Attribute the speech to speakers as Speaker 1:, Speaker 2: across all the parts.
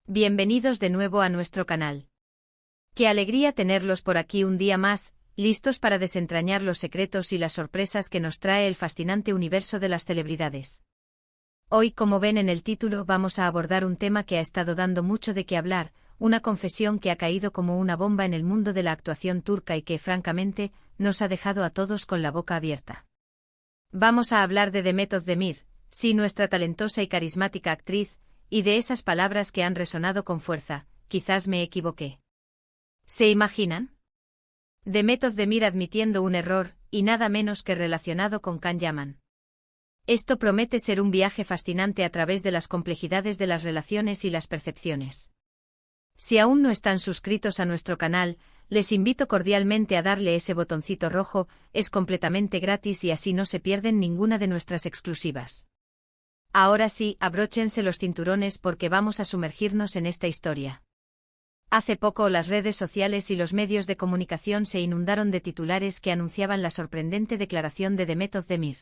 Speaker 1: Bienvenidos de nuevo a nuestro canal. Qué alegría tenerlos por aquí un día más, listos para desentrañar los secretos y las sorpresas que nos trae el fascinante universo de las celebridades. Hoy, como ven en el título, vamos a abordar un tema que ha estado dando mucho de qué hablar, una confesión que ha caído como una bomba en el mundo de la actuación turca y que, francamente, nos ha dejado a todos con la boca abierta. Vamos a hablar de Demet Özdemir, sí, nuestra talentosa y carismática actriz, y de esas palabras que han resonado con fuerza: quizás me equivoqué. ¿Se imaginan? Demet Özdemir admitiendo un error, y nada menos que relacionado con Can Yaman. Esto promete ser un viaje fascinante a través de las complejidades de las relaciones y las percepciones. Si aún no están suscritos a nuestro canal, les invito cordialmente a darle ese botoncito rojo, es completamente gratis y así no se pierden ninguna de nuestras exclusivas. Ahora sí, abróchense los cinturones porque vamos a sumergirnos en esta historia. Hace poco las redes sociales y los medios de comunicación se inundaron de titulares que anunciaban la sorprendente declaración de Demet Özdemir.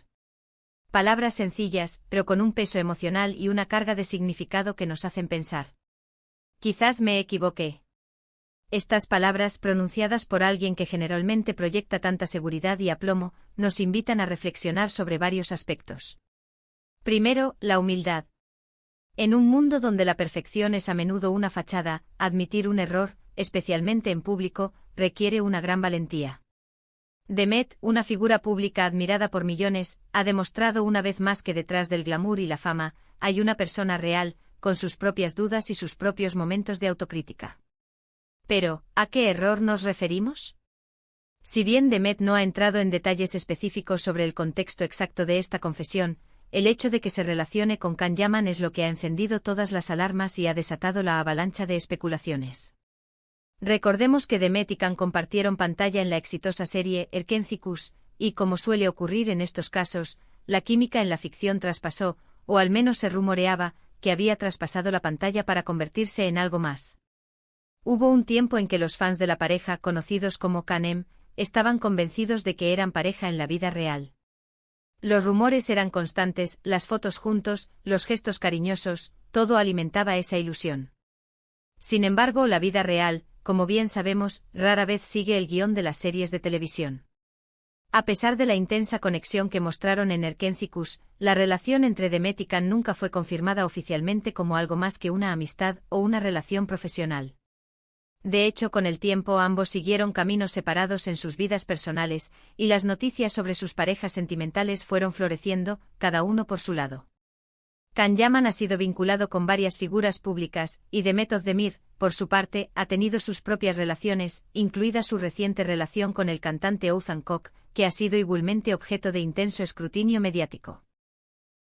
Speaker 1: Palabras sencillas, pero con un peso emocional y una carga de significado que nos hacen pensar. Quizás me equivoqué. Estas palabras, pronunciadas por alguien que generalmente proyecta tanta seguridad y aplomo, nos invitan a reflexionar sobre varios aspectos. Primero, la humildad. En un mundo donde la perfección es a menudo una fachada, admitir un error, especialmente en público, requiere una gran valentía. Demet, una figura pública admirada por millones, ha demostrado una vez más que detrás del glamour y la fama, hay una persona real, con sus propias dudas y sus propios momentos de autocrítica. Pero, ¿a qué error nos referimos? Si bien Demet no ha entrado en detalles específicos sobre el contexto exacto de esta confesión, el hecho de que se relacione con Can Yaman es lo que ha encendido todas las alarmas y ha desatado la avalancha de especulaciones. Recordemos que Demet y Can compartieron pantalla en la exitosa serie Erkenci Kuş, y como suele ocurrir en estos casos, la química en la ficción traspasó, o al menos se rumoreaba, que había traspasado la pantalla para convertirse en algo más. Hubo un tiempo en que los fans de la pareja, conocidos como Canem, estaban convencidos de que eran pareja en la vida real. Los rumores eran constantes, las fotos juntos, los gestos cariñosos, todo alimentaba esa ilusión. Sin embargo, la vida real, como bien sabemos, rara vez sigue el guión de las series de televisión. A pesar de la intensa conexión que mostraron en Erkenci Kuş, la relación entre Demet y Can nunca fue confirmada oficialmente como algo más que una amistad o una relación profesional. De hecho, con el tiempo ambos siguieron caminos separados en sus vidas personales, y las noticias sobre sus parejas sentimentales fueron floreciendo, cada uno por su lado. Can Yaman ha sido vinculado con varias figuras públicas, y Demet Özdemir, por su parte, ha tenido sus propias relaciones, incluida su reciente relación con el cantante Oğuzhan Koç, que ha sido igualmente objeto de intenso escrutinio mediático.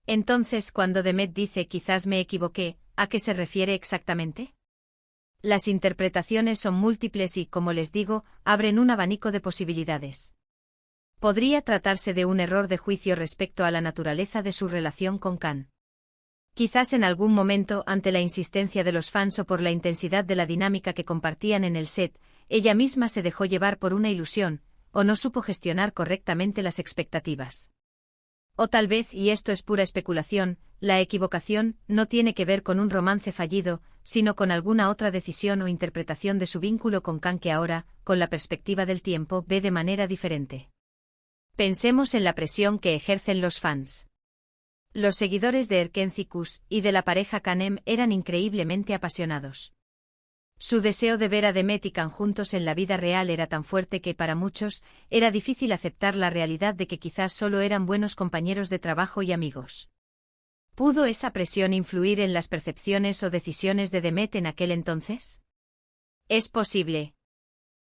Speaker 1: Entonces, cuando Demet dice «quizás me equivoqué», ¿a qué se refiere exactamente? Las interpretaciones son múltiples y, como les digo, abren un abanico de posibilidades. Podría tratarse de un error de juicio respecto a la naturaleza de su relación con Can. Quizás en algún momento, ante la insistencia de los fans o por la intensidad de la dinámica que compartían en el set, ella misma se dejó llevar por una ilusión, o no supo gestionar correctamente las expectativas. O tal vez, y esto es pura especulación, la equivocación no tiene que ver con un romance fallido, sino con alguna otra decisión o interpretación de su vínculo con Can que ahora, con la perspectiva del tiempo, ve de manera diferente. Pensemos en la presión que ejercen los fans. Los seguidores de Erkenci Kuş y de la pareja Canem eran increíblemente apasionados. Su deseo de ver a Demet y Can juntos en la vida real era tan fuerte que, para muchos, era difícil aceptar la realidad de que quizás solo eran buenos compañeros de trabajo y amigos. ¿Pudo esa presión influir en las percepciones o decisiones de Demet en aquel entonces? Es posible.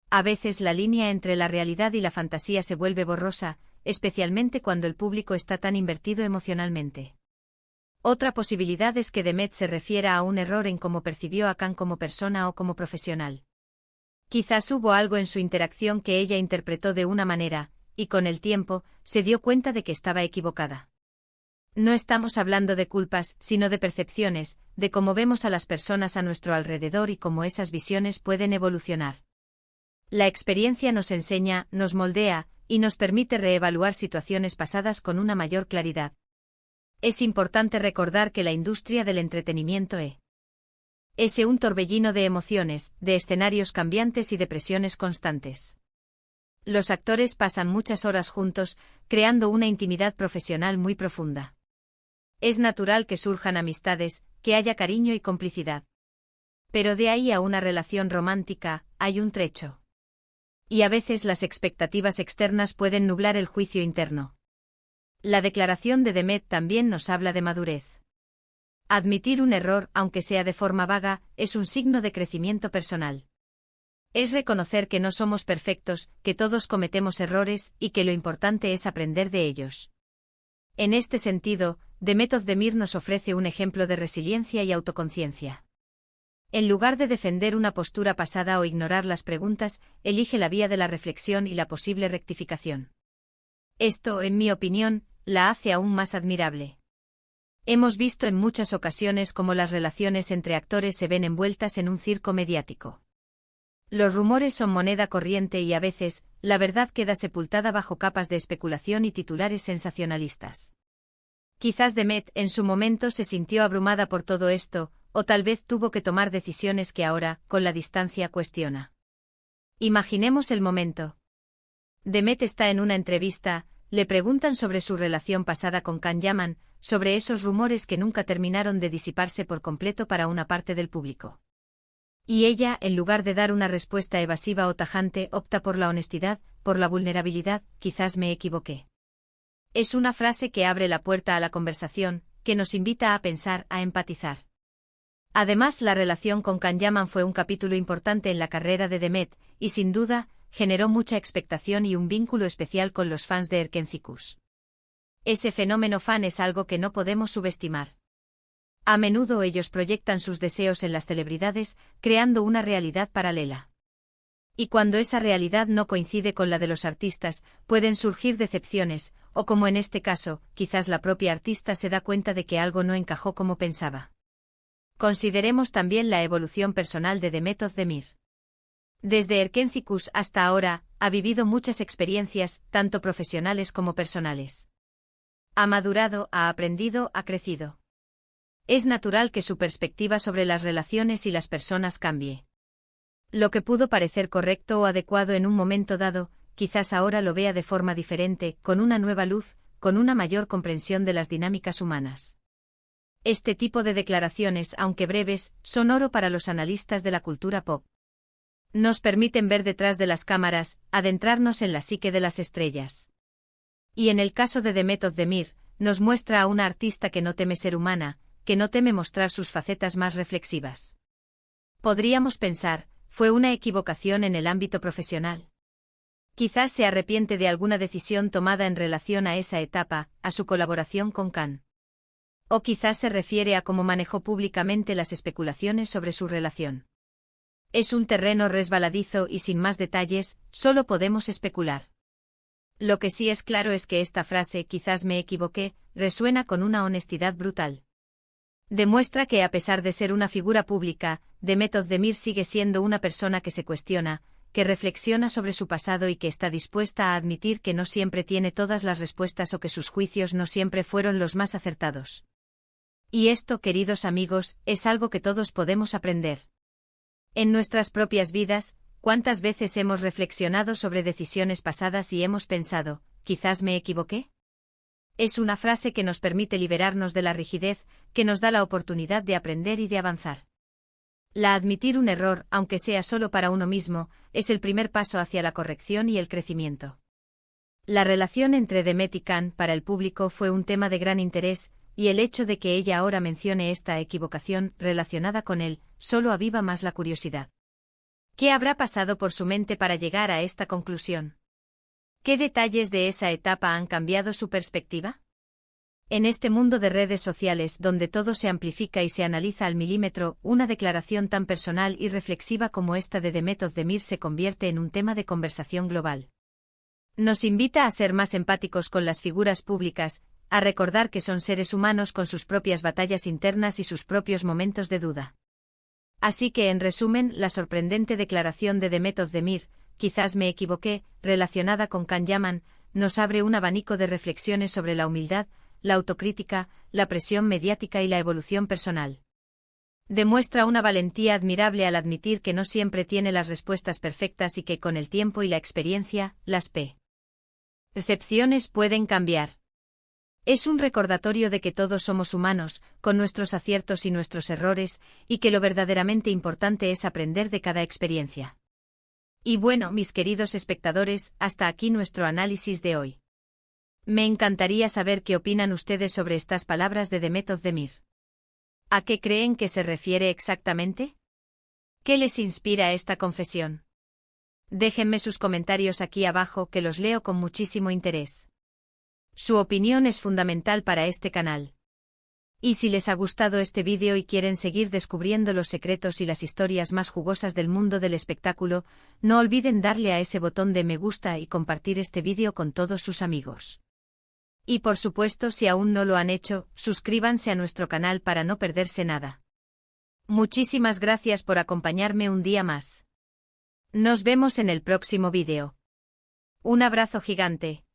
Speaker 1: A veces la línea entre la realidad y la fantasía se vuelve borrosa, especialmente cuando el público está tan invertido emocionalmente. Otra posibilidad es que Demet se refiera a un error en cómo percibió a Can como persona o como profesional. Quizás hubo algo en su interacción que ella interpretó de una manera, y con el tiempo, se dio cuenta de que estaba equivocada. No estamos hablando de culpas, sino de percepciones, de cómo vemos a las personas a nuestro alrededor y cómo esas visiones pueden evolucionar. La experiencia nos enseña, nos moldea, y nos permite reevaluar situaciones pasadas con una mayor claridad. Es importante recordar que la industria del entretenimiento Es un torbellino de emociones, de escenarios cambiantes y de presiones constantes. Los actores pasan muchas horas juntos, creando una intimidad profesional muy profunda. Es natural que surjan amistades, que haya cariño y complicidad. Pero de ahí a una relación romántica, hay un trecho. Y a veces las expectativas externas pueden nublar el juicio interno. La declaración de Demet también nos habla de madurez. Admitir un error, aunque sea de forma vaga, es un signo de crecimiento personal. Es reconocer que no somos perfectos, que todos cometemos errores y que lo importante es aprender de ellos. En este sentido, Demet Özdemir nos ofrece un ejemplo de resiliencia y autoconciencia. En lugar de defender una postura pasada o ignorar las preguntas, elige la vía de la reflexión y la posible rectificación. Esto, en mi opinión, la hace aún más admirable. Hemos visto en muchas ocasiones cómo las relaciones entre actores se ven envueltas en un circo mediático. Los rumores son moneda corriente y a veces, la verdad queda sepultada bajo capas de especulación y titulares sensacionalistas. Quizás Demet en su momento se sintió abrumada por todo esto, o tal vez tuvo que tomar decisiones que ahora, con la distancia, cuestiona. Imaginemos el momento. Demet está en una entrevista, le preguntan sobre su relación pasada con Can Yaman, sobre esos rumores que nunca terminaron de disiparse por completo para una parte del público. Y ella, en lugar de dar una respuesta evasiva o tajante, opta por la honestidad, por la vulnerabilidad, quizás me equivoqué. Es una frase que abre la puerta a la conversación, que nos invita a pensar, a empatizar. Además, la relación con Can Yaman fue un capítulo importante en la carrera de Demet, y sin duda, generó mucha expectación y un vínculo especial con los fans de Erkenzikuş. Ese fenómeno fan es algo que no podemos subestimar. A menudo ellos proyectan sus deseos en las celebridades, creando una realidad paralela. Y cuando esa realidad no coincide con la de los artistas, pueden surgir decepciones, o como en este caso, quizás la propia artista se da cuenta de que algo no encajó como pensaba. Consideremos también la evolución personal de Demet Özdemir. Desde Erkenzikuş hasta ahora, ha vivido muchas experiencias, tanto profesionales como personales. Ha madurado, ha aprendido, ha crecido. Es natural que su perspectiva sobre las relaciones y las personas cambie. Lo que pudo parecer correcto o adecuado en un momento dado, quizás ahora lo vea de forma diferente, con una nueva luz, con una mayor comprensión de las dinámicas humanas. Este tipo de declaraciones, aunque breves, son oro para los analistas de la cultura pop. Nos permiten ver detrás de las cámaras, adentrarnos en la psique de las estrellas. Y en el caso de Demet Özdemir, nos muestra a una artista que no teme ser humana, que no teme mostrar sus facetas más reflexivas. Podríamos pensar, fue una equivocación en el ámbito profesional. Quizás se arrepiente de alguna decisión tomada en relación a esa etapa, a su colaboración con Can. O quizás se refiere a cómo manejó públicamente las especulaciones sobre su relación. Es un terreno resbaladizo y sin más detalles, solo podemos especular. Lo que sí es claro es que esta frase, quizás me equivoqué, resuena con una honestidad brutal. Demuestra que a pesar de ser una figura pública, Demet Özdemir sigue siendo una persona que se cuestiona, que reflexiona sobre su pasado y que está dispuesta a admitir que no siempre tiene todas las respuestas o que sus juicios no siempre fueron los más acertados. Y esto, queridos amigos, es algo que todos podemos aprender. En nuestras propias vidas, ¿cuántas veces hemos reflexionado sobre decisiones pasadas y hemos pensado, quizás me equivoqué? Es una frase que nos permite liberarnos de la rigidez, que nos da la oportunidad de aprender y de avanzar. La admitir un error, aunque sea solo para uno mismo, es el primer paso hacia la corrección y el crecimiento. La relación entre Demet y Can para el público fue un tema de gran interés, y el hecho de que ella ahora mencione esta equivocación relacionada con él, solo aviva más la curiosidad. ¿Qué habrá pasado por su mente para llegar a esta conclusión? ¿Qué detalles de esa etapa han cambiado su perspectiva? En este mundo de redes sociales donde todo se amplifica y se analiza al milímetro, una declaración tan personal y reflexiva como esta de Demet Özdemir se convierte en un tema de conversación global. Nos invita a ser más empáticos con las figuras públicas, a recordar que son seres humanos con sus propias batallas internas y sus propios momentos de duda. Así que, en resumen, la sorprendente declaración de Demet Özdemir, quizás me equivoqué, relacionada con Can Yaman, nos abre un abanico de reflexiones sobre la humildad, la autocrítica, la presión mediática y la evolución personal. Demuestra una valentía admirable al admitir que no siempre tiene las respuestas perfectas y que con el tiempo y la experiencia, las percepciones pueden cambiar. Es un recordatorio de que todos somos humanos, con nuestros aciertos y nuestros errores, y que lo verdaderamente importante es aprender de cada experiencia. Y bueno, mis queridos espectadores, hasta aquí nuestro análisis de hoy. Me encantaría saber qué opinan ustedes sobre estas palabras de Demet Özdemir. ¿A qué creen que se refiere exactamente? ¿Qué les inspira esta confesión? Déjenme sus comentarios aquí abajo que los leo con muchísimo interés. Su opinión es fundamental para este canal. Y si les ha gustado este vídeo y quieren seguir descubriendo los secretos y las historias más jugosas del mundo del espectáculo, no olviden darle a ese botón de me gusta y compartir este vídeo con todos sus amigos. Y por supuesto, si aún no lo han hecho, suscríbanse a nuestro canal para no perderse nada. Muchísimas gracias por acompañarme un día más. Nos vemos en el próximo vídeo. Un abrazo gigante.